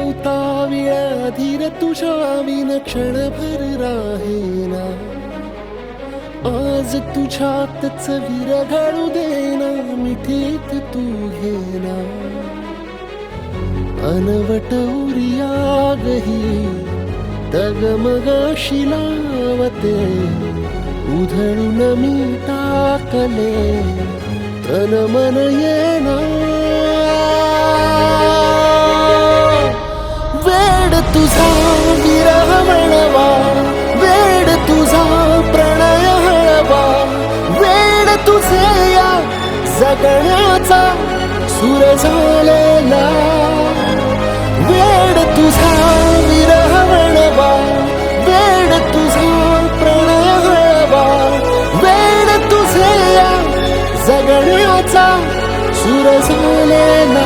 नव्हता वेळा धीर तुझ्या विन क्षणभर राहेना. आज तुझ्यातच विरघळू देना मिठीत तू घेना. अनवट उरियागही डगमगाशी लावते. उधळून मी टाकले तन मन येना. वेड तुझा विरह म्हणवा, वेड तुझा प्रणय हळवा. वेड तुझे या जगण्याचा सूर झालेला. वेड तुझा विरह म्हणवा, वेड तुझा प्रणय हळवा. वेड तुझे या जगण्याचा सूर झालेला.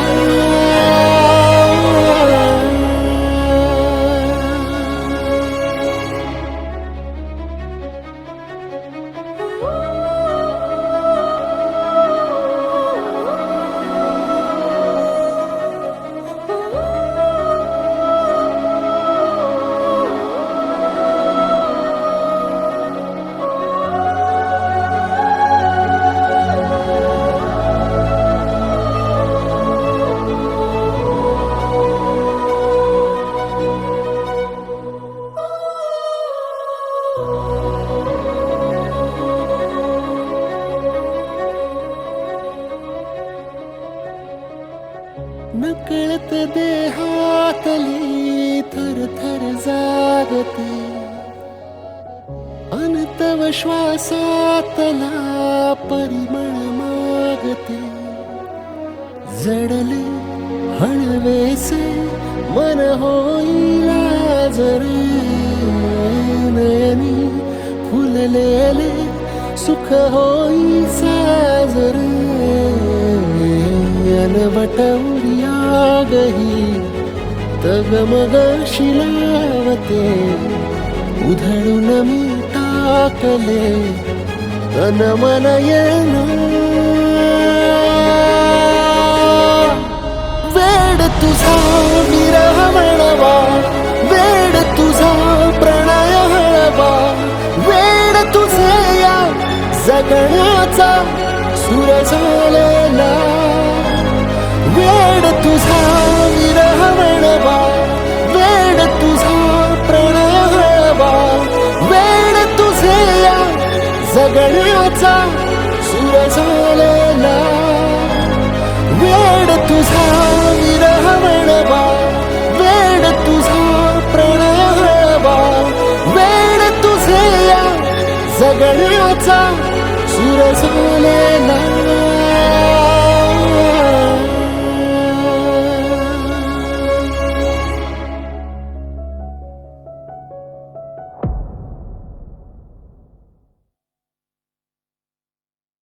नकळत देहातली थरथर जागते. अनतव श्वासातला परिमळ मागते. जडले हळवेसे मन होईला जरे. नयनी फुललेले सुख होई साजरे. अनवट उरियागही डगमगाशी लावते. उधळून मी टाकले तन मन येना. वेड तुझा विरह म्हणवा, वेड तुझा प्रणय हळवा. वेड तुझे या जगण्याचा सूर झालेला. वेड तुझा विरह म्हणवा, वेड तुझा प्रणय हळवा. वेड तुझे या जगण्याचा सूर झालेला. वेड तुझा विरह म्हणवा, वेड तुझा प्रणय हळवा. वेड तुझे या जगण्याचा सूर झालेला.